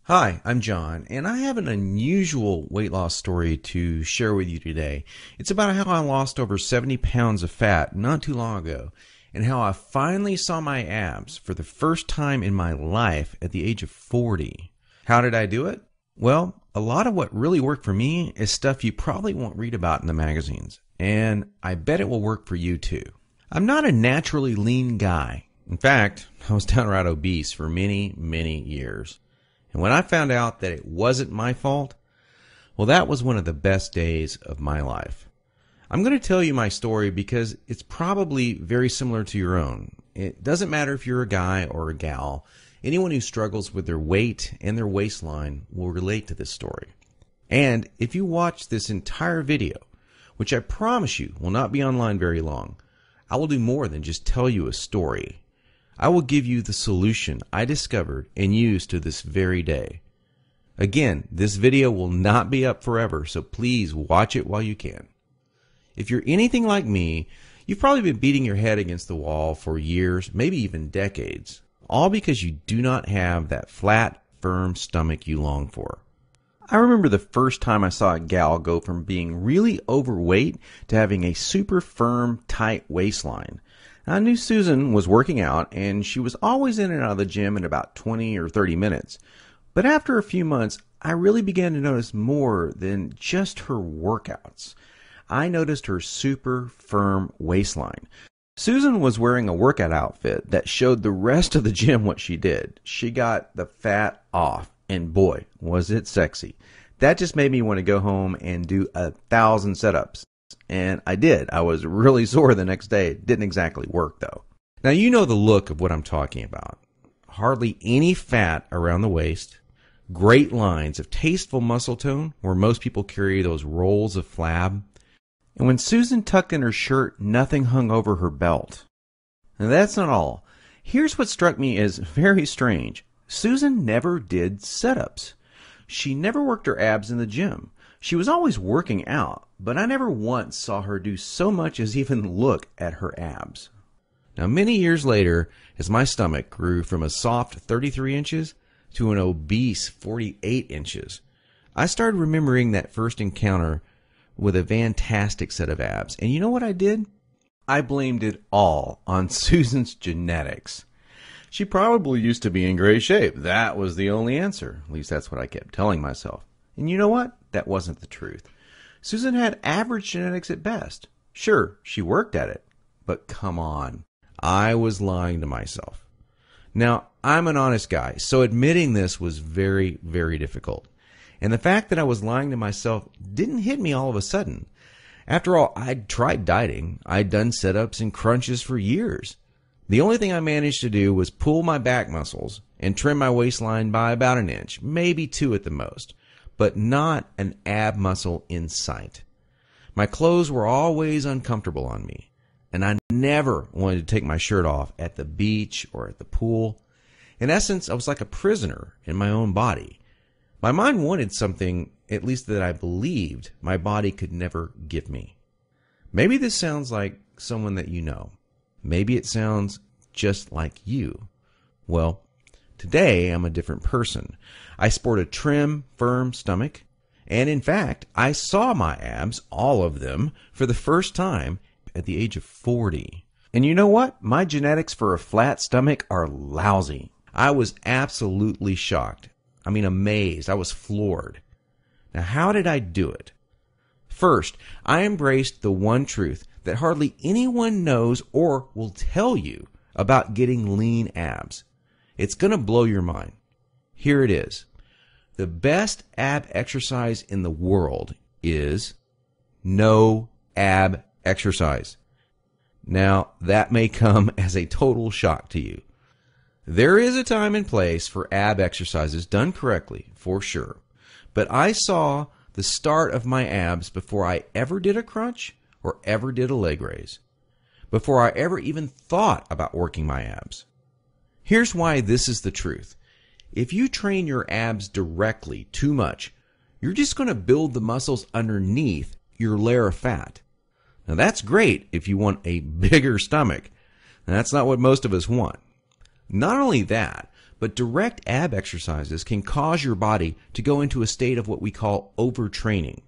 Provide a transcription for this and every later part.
Hi, I'm John, and I have an unusual weight loss story to share with you today. It's about how I lost over 70 pounds of fat not too long ago, and how I finally saw my abs for the first time in my life at the age of 40. How did I do it? Well, a lot of what really worked for me is stuff you probably won't read about in the magazines, and I bet it will work for you too. I'm not a naturally lean guy. In fact, I was downright obese for many years. And when I found out that it wasn't my fault, well, that was one of the best days of my life. I'm going to tell you my story because it's probably very similar to your own. It doesn't matter if you're a guy or a gal. Anyone who struggles with their weight and their waistline will relate to this story. And if you watch this entire video, which I promise you will not be online very long, I will do more than just tell you a story. I will give you the solution I discovered and use to this very day. Again, this video will not be up forever, so please watch it while you can. If you're anything like me, you've probably been beating your head against the wall for years, maybe even decades, all because you do not have that flat, firm stomach you long for. I remember the first time I saw a gal go from being really overweight to having a super firm, tight waistline. I knew Susan was working out, and she was always in and out of the gym in about 20 or 30 minutes. But after a few months, I really began to notice more than just her workouts. I noticed her super firm waistline. Susan was wearing a workout outfit that showed the rest of the gym what she did. She got the fat off, and boy, was it sexy. That just made me want to go home and do 1,000 setups. And I did. I was really sore the next day. It didn't exactly work, though. Now, you know the look of what I'm talking about. Hardly any fat around the waist. Great lines of tasteful muscle tone, where most people carry those rolls of flab. And when Susan tucked in her shirt, nothing hung over her belt. Now, that's not all. Here's what struck me as very strange. Susan never did setups. She never worked her abs in the gym. She was always working out, but I never once saw her do so much as even look at her abs. Now, many years later, as my stomach grew from a soft 33 inches to an obese 48 inches, I started remembering that first encounter with a fantastic set of abs. And you know what I did? I blamed it all on Susan's genetics. She probably used to be in great shape. That was the only answer. At least that's what I kept telling myself. And you know what? That wasn't the truth. Susan had average genetics at best. Sure, she worked at it. But come on. I was lying to myself. Now, I'm an honest guy, so admitting this was very difficult. And the fact that I was lying to myself didn't hit me all of a sudden. After all, I'd tried dieting. I'd done sit-ups and crunches for years. The only thing I managed to do was pull my back muscles and trim my waistline by about an inch, maybe 2 at the most, but not an ab muscle in sight. My clothes were always uncomfortable on me, and I never wanted to take my shirt off at the beach or at the pool. In essence, I was like a prisoner in my own body. My mind wanted something, at least that I believed, my body could never give me. Maybe this sounds like someone that you know. Maybe it sounds just like you. Well, today I'm a different person. I sport a trim, firm stomach, and in fact, I saw my abs, all of them, for the first time at the age of 40. And you know what? My genetics for a flat stomach are lousy. I was absolutely shocked. I mean, amazed. I was floored. Now, how did I do it? First, I embraced the one truth that hardly anyone knows or will tell you about getting lean abs. It's going to blow your mind. Here it is. The best ab exercise in the world is no ab exercise. Now, that may come as a total shock to you. There is a time and place for ab exercises done correctly, for sure. But I saw the start of my abs before I ever did a crunch or ever did a leg raise, before I ever even thought about working my abs. Here's why this is the truth. If you train your abs directly too much, you're just going to build the muscles underneath your layer of fat. Now that's great if you want a bigger stomach. And that's not what most of us want. Not only that, But direct ab exercises can cause your body to go into a state of what we call overtraining.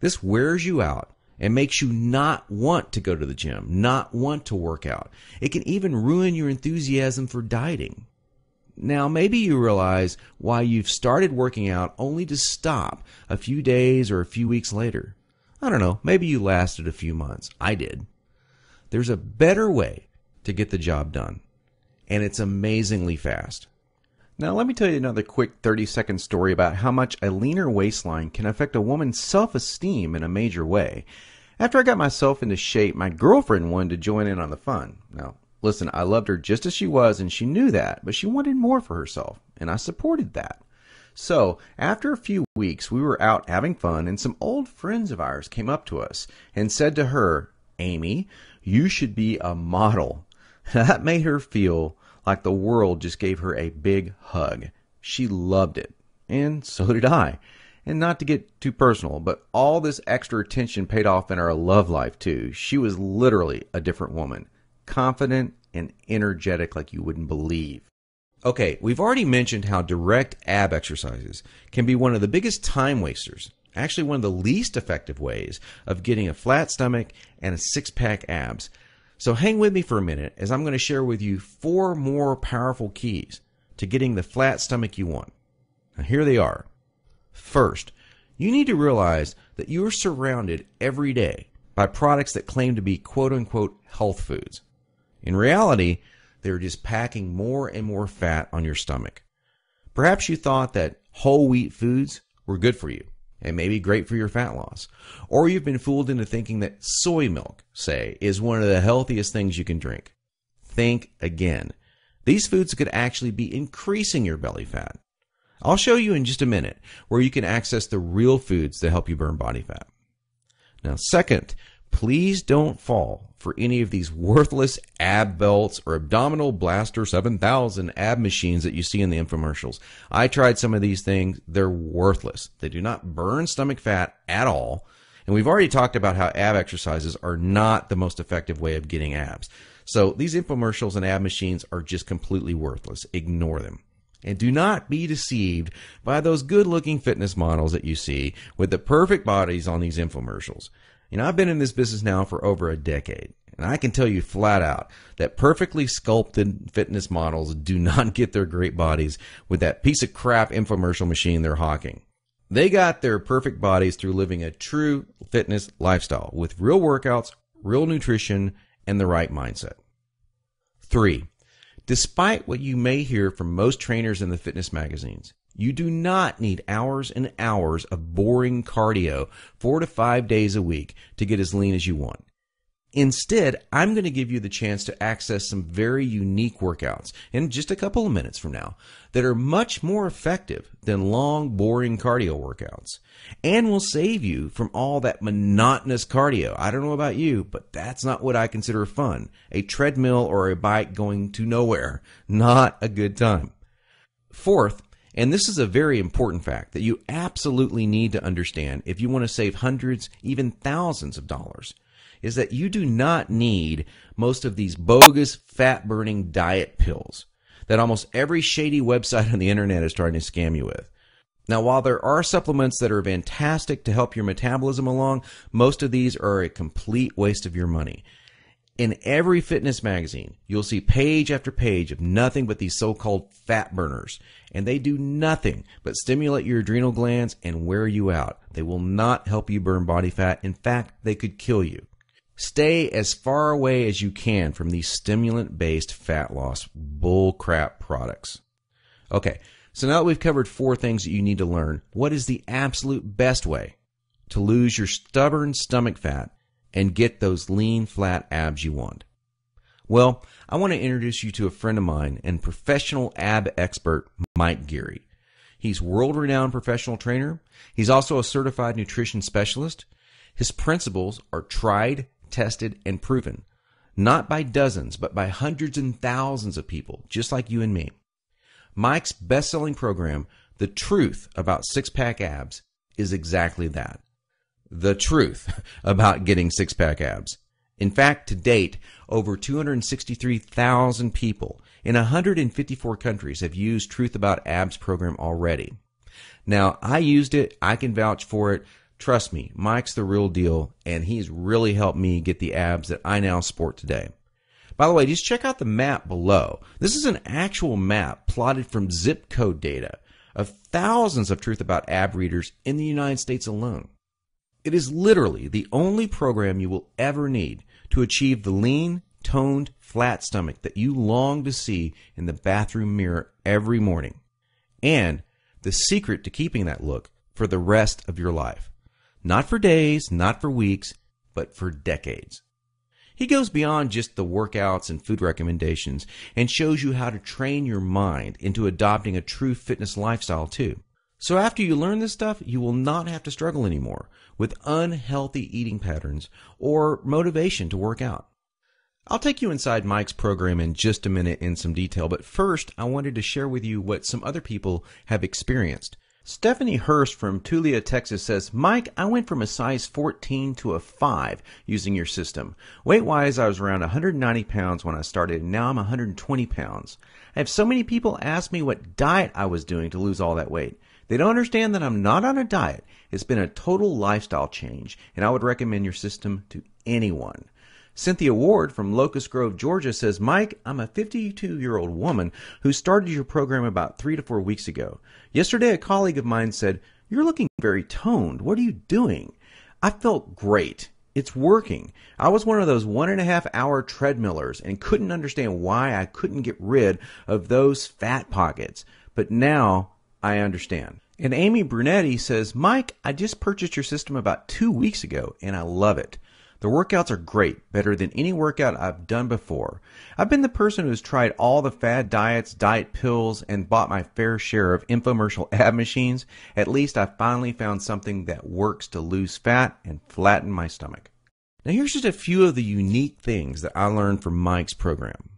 This wears you out and makes you not want to go to the gym, not want to work out. It can even ruin your enthusiasm for dieting. Now, maybe you realize why you've started working out only to stop a few days or a few weeks later. I don't know, maybe you lasted a few months. I did. There's a better way to get the job done, and it's amazingly fast. Now, let me tell you another quick 30-second story about how much a leaner waistline can affect a woman's self-esteem in a major way. After I got myself into shape, my girlfriend wanted to join in on the fun. Now, listen, I loved her just as she was, and she knew that, but she wanted more for herself, and I supported that. So, after a few weeks, we were out having fun, and some old friends of ours came up to us and said to her, "Amy, you should be a model." That made her feel like the world just gave her a big hug. She loved it, and so did I. And not to get too personal, but all this extra attention paid off in our love life too. She was literally a different woman, confident and energetic like you wouldn't believe. Okay, we've already mentioned how direct ab exercises can be one of the biggest time wasters, actually one of the least effective ways of getting a flat stomach and a six-pack abs. So hang with me for a minute as I'm going to share with you 4 more powerful keys to getting the flat stomach you want. Now here they are. First, you need to realize that you are surrounded every day by products that claim to be quote-unquote health foods. In reality, they're just packing more and more fat on your stomach. Perhaps you thought that whole wheat foods were good for you and maybe great for your fat loss. Or you've been fooled into thinking that soy milk, say, is one of the healthiest things you can drink. Think again. These foods could actually be increasing your belly fat. I'll show you in just a minute where you can access the real foods that help you burn body fat. Now, second, please don't fall for any of these worthless ab belts or abdominal blaster 7000 ab machines that you see in the infomercials. I tried some of these things. They're worthless. They do not burn stomach fat at all. And we've already talked about how ab exercises are not the most effective way of getting abs. So these infomercials and ab machines are just completely worthless. Ignore them. And do not be deceived by those good-looking fitness models that you see with the perfect bodies on these infomercials. You know, I've been in this business now for over a decade, and I can tell you flat out that perfectly sculpted fitness models do not get their great bodies with that piece of crap infomercial machine they're hawking. They got their perfect bodies through living a true fitness lifestyle with real workouts, real nutrition, and the right mindset. 3. Despite what you may hear from most trainers in the fitness magazines, you do not need hours and hours of boring cardio 4 to 5 days a week to get as lean as you want. Instead, I'm going to give you the chance to access some very unique workouts in just a couple of minutes from now that are much more effective than long, boring cardio workouts and will save you from all that monotonous cardio. I don't know about you, but that's not what I consider fun. A treadmill or a bike going to nowhere. Not a good time. Fourth, and this is a very important fact that you absolutely need to understand if you want to save hundreds, even thousands of dollars, is that you do not need most of these bogus fat-burning diet pills that almost every shady website on the internet is trying to scam you with. Now, while there are supplements that are fantastic to help your metabolism along, most of these are a complete waste of your money. In every fitness magazine, you'll see page after page of nothing but these so-called fat burners, and they do nothing but stimulate your adrenal glands and wear you out. They will not help you burn body fat. In fact, they could kill you. Stay as far away as you can from these stimulant-based fat loss bullcrap products. Okay, so now that we've covered 4 things that you need to learn, what is the absolute best way to lose your stubborn stomach fat and get those lean, flat abs you want? Well, I want to introduce you to a friend of mine and professional ab expert, Mike Geary. He's world-renowned professional trainer. He's also a certified nutrition specialist. His principles are tried, tested, and proven, not by dozens, but by hundreds and thousands of people, just like you and me. Mike's best-selling program, The Truth About Six-Pack Abs, is exactly that. The truth about getting six-pack abs. In fact, to date, over 263,000 people in 154 countries have used Truth About Abs program already. Now, I used it. I can vouch for it. Trust me, Mike's the real deal, and he's really helped me get the abs that I now sport today. By the way, just check out the map below. This is an actual map plotted from zip code data of thousands of Truth About Ab readers in the United States alone. It is literally the only program you will ever need to achieve the lean, toned, flat stomach that you long to see in the bathroom mirror every morning. And the secret to keeping that look for the rest of your life. Not for days, not for weeks, but for decades. He goes beyond just the workouts and food recommendations and shows you how to train your mind into adopting a true fitness lifestyle too. So after you learn this stuff, you will not have to struggle anymore with unhealthy eating patterns or motivation to work out. I'll take you inside Mike's program in just a minute in some detail, but first I wanted to share with you what some other people have experienced. Stephanie Hurst from Tulia, Texas says, Mike, I went from a size 14 to a 5 using your system. Weight-wise, I was around 190 pounds when I started, and now I'm 120 pounds. I have so many people ask me what diet I was doing to lose all that weight. They don't understand that I'm not on a diet. It's been a total lifestyle change, and I would recommend your system to anyone. Cynthia Ward from Locust Grove, Georgia says, Mike, I'm a 52-year-old woman who started your program about 3 to 4 weeks ago. Yesterday, a colleague of mine said, you're looking very toned. What are you doing? I felt great. It's working. I was one of those 1.5-hour treadmillers and couldn't understand why I couldn't get rid of those fat pockets. But now I understand. And Amy Brunetti says, Mike, I just purchased your system about 2 weeks ago, and I love it. The workouts are great, better than any workout I've done before. I've been the person who's tried all the fad diets, diet pills, and bought my fair share of infomercial ab machines. At least I finally found something that works to lose fat and flatten my stomach. Now here's just a few of the unique things that I learned from Mike's program.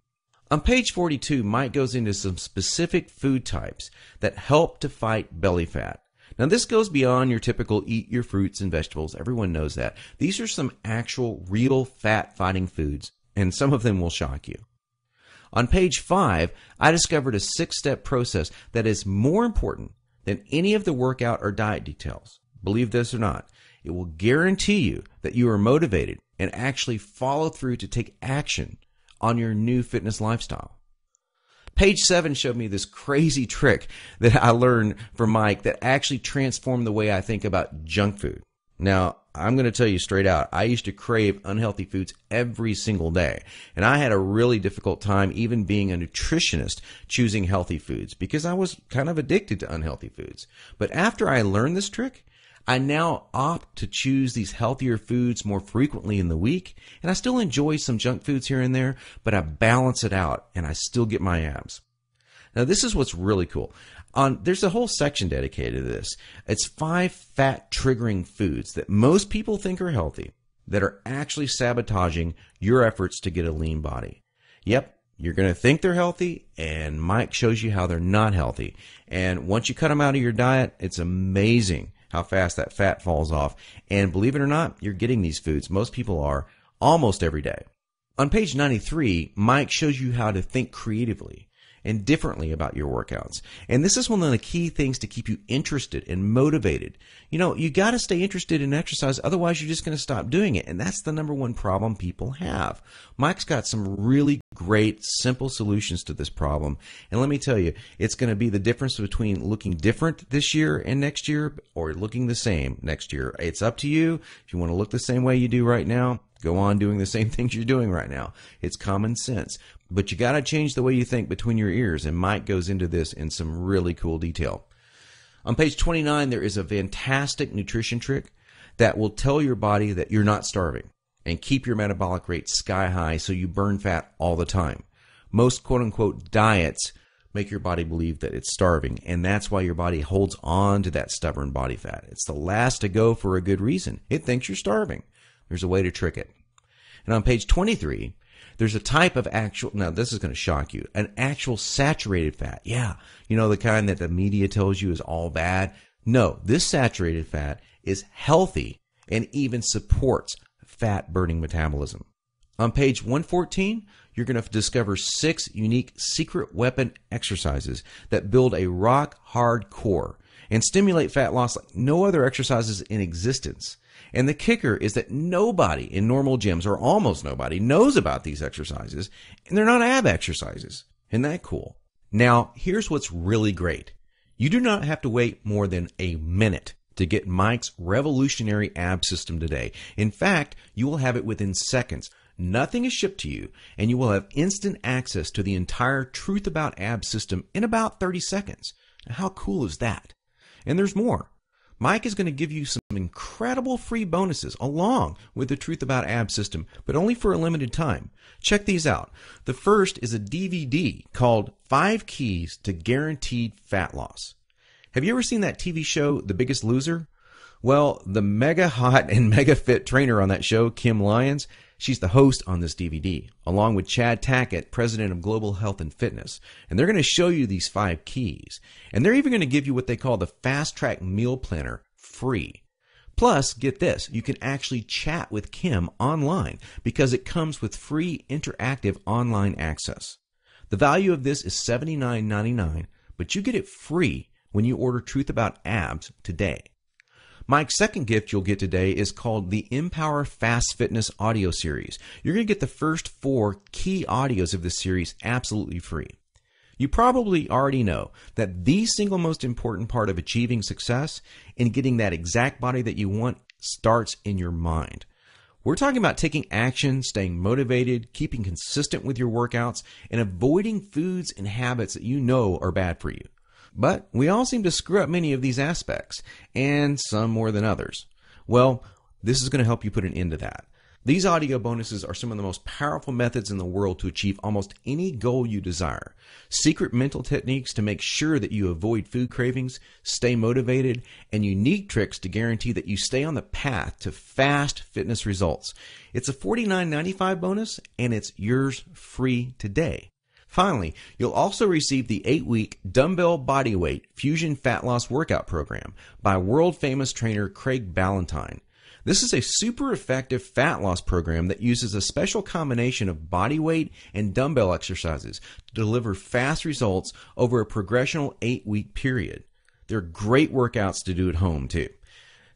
On page 42, Mike goes into some specific food types that help to fight belly fat. Now, this goes beyond your typical eat your fruits and vegetables. Everyone knows that. These are some actual, real fat-fighting foods, and some of them will shock you. On page 5, I discovered a 6-step process that is more important than any of the workout or diet details. Believe this or not, it will guarantee you that you are motivated and actually follow through to take action on your new fitness lifestyle. Page 7 showed me this crazy trick that I learned from Mike that actually transformed the way I think about junk food. Now, I'm going to tell you straight out, I used to crave unhealthy foods every single day. And I had a really difficult time even being a nutritionist choosing healthy foods because I was kind of addicted to unhealthy foods. But after I learned this trick, I now opt to choose these healthier foods more frequently in the week, and I still enjoy some junk foods here and there, but I balance it out, and I still get my abs. Now, this is what's really cool. There's a whole section dedicated to this. It's 5 fat-triggering foods that most people think are healthy that are actually sabotaging your efforts to get a lean body. Yep, you're going to think they're healthy, and Mike shows you how they're not healthy. And once you cut them out of your diet, it's amazing how fast that fat falls off. And believe it or not, you're getting these foods. Most people are almost every day. On page 93, Mike shows you how to think creatively and differently about your workouts. And this is one of the key things to keep you interested and motivated. You know, you got to stay interested in exercise, otherwise you're just going to stop doing it. And that's the number one problem people have. Mike's got some really great, simple solutions to this problem. And let me tell you, it's going to be the difference between looking different this year and next year or looking the same next year. It's up to you. If you want to look the same way you do right now, go on doing the same things you're doing right now. It's common sense. But you got to change the way you think between your ears, and Mike goes into this in some really cool detail. On page 29, there is a fantastic nutrition trick that will tell your body that you're not starving and keep your metabolic rate sky high so you burn fat all the time. Most quote-unquote diets make your body believe that it's starving, and that's why your body holds on to that stubborn body fat. It's the last to go for a good reason. It thinks you're starving. There's a way to trick it. And on page 23, there's a type of actual, now this is going to shock you, an actual saturated fat. Yeah, you know, the kind that the media tells you is all bad. No, this saturated fat is healthy and even supports fat burning metabolism. On page 114, you're going to discover 6 unique secret weapon exercises that build a rock-hard core and stimulate fat loss like no other exercises in existence. And the kicker is that nobody in normal gyms, or almost nobody, knows about these exercises, and they're not ab exercises. Isn't that cool? Now, here's what's really great. You do not have to wait more than a minute to get Mike's revolutionary ab system today. In fact, you will have it within seconds. Nothing is shipped to you, and you will have instant access to the entire Truth About Abs system in about 30 seconds. Now, how cool is that? And there's more. Mike is going to give you some incredible free bonuses along with the Truth About Abs system, but only for a limited time. Check these out. The first is a DVD called 5 Keys to Guaranteed Fat Loss. Have you ever seen that TV show, The Biggest Loser? Well, the mega hot and mega fit trainer on that show, Kim Lyons, she's the host on this DVD, along with Chad Tackett, president of Global Health and Fitness. And they're going to show you these 5 keys. And they're even going to give you what they call the Fast Track Meal Planner free. Plus, get this, you can actually chat with Kim online because it comes with free interactive online access. The value of this is $79.99, but you get it free when you order Truth About Abs today. Mike's second gift you'll get today is called the Empower Fast Fitness audio series. You're going to get the first 4 key audios of this series absolutely free. You probably already know that the single most important part of achieving success in getting that exact body that you want starts in your mind. We're talking about taking action, staying motivated, keeping consistent with your workouts, and avoiding foods and habits that you know are bad for you. But we all seem to screw up many of these aspects, and some more than others. Well, this is going to help you put an end to that. These audio bonuses are some of the most powerful methods in the world to achieve almost any goal you desire. Secret mental techniques to make sure that you avoid food cravings, stay motivated, and unique tricks to guarantee that you stay on the path to fast fitness results. It's a $49.95 bonus, and it's yours free today. Finally, you'll also receive the 8-week Dumbbell Bodyweight Fusion Fat Loss Workout Program by world-famous trainer Craig Ballantyne. This is a super effective fat loss program that uses a special combination of body weight and dumbbell exercises to deliver fast results over a progressional 8-week period. They're great workouts to do at home, too.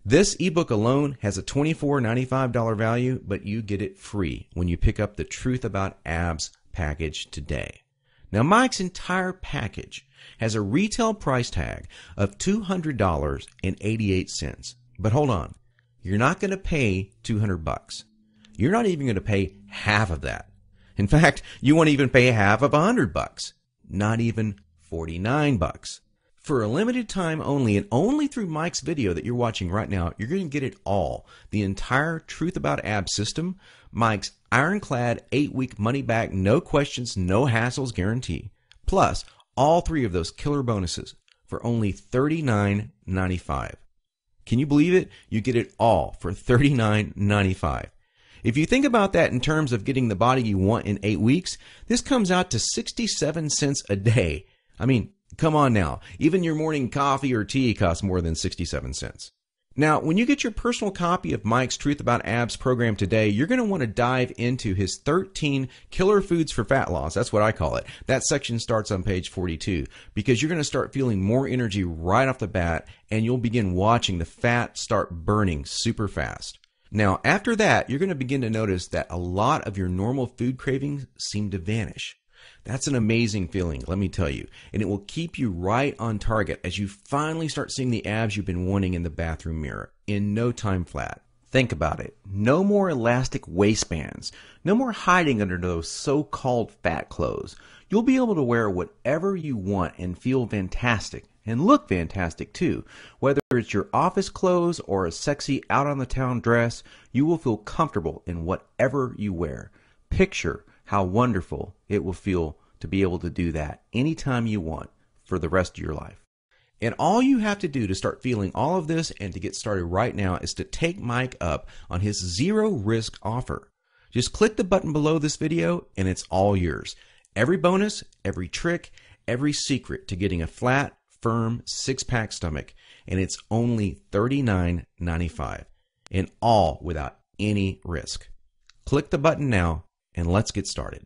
This ebook alone has a $24.95 value, but you get it free when you pick up the Truth About Abs package today. Now, Mike's entire package has a retail price tag of $200.88. But hold on, you're not going to pay $200. You're not even going to pay half of that. In fact, you won't even pay half of $100. Not even $49. For a limited time only, and only through Mike's video that you're watching right now, you're going to get it all. The entire Truth About Abs system, Mike's ironclad 8-week money-back, no questions, no hassles guarantee, plus all 3 of those killer bonuses for only $39.95. Can you believe it? You get it all for $39.95. If you think about that in terms of getting the body you want in 8 weeks, this comes out to 67 cents a day. I mean, come on now. Even your morning coffee or tea costs more than 67 cents. Now, when you get your personal copy of Mike's Truth About Abs program today, you're going to want to dive into his 13 killer foods for fat loss. That's what I call it. That section starts on page 42 because you're going to start feeling more energy right off the bat, and you'll begin watching the fat start burning super fast. Now, after that, you're going to begin to notice that a lot of your normal food cravings seem to vanish. That's an amazing feeling, let me tell you, and it will keep you right on target as you finally start seeing the abs you've been wanting in the bathroom mirror in no time flat. Think about it. No more elastic waistbands. No more hiding under those so-called fat clothes. You'll be able to wear whatever you want and feel fantastic, and look fantastic too. Whether it's your office clothes or a sexy out-on-the-town dress, you will feel comfortable in whatever you wear. Picture how wonderful it will feel to be able to do that anytime you want for the rest of your life. And all you have to do to start feeling all of this and to get started right now is to take Mike up on his zero-risk offer. Just click the button below this video and it's all yours. Every bonus, every trick, every secret to getting a flat, firm, six-pack stomach, and it's only $39.95, and all without any risk. Click the button now and let's get started.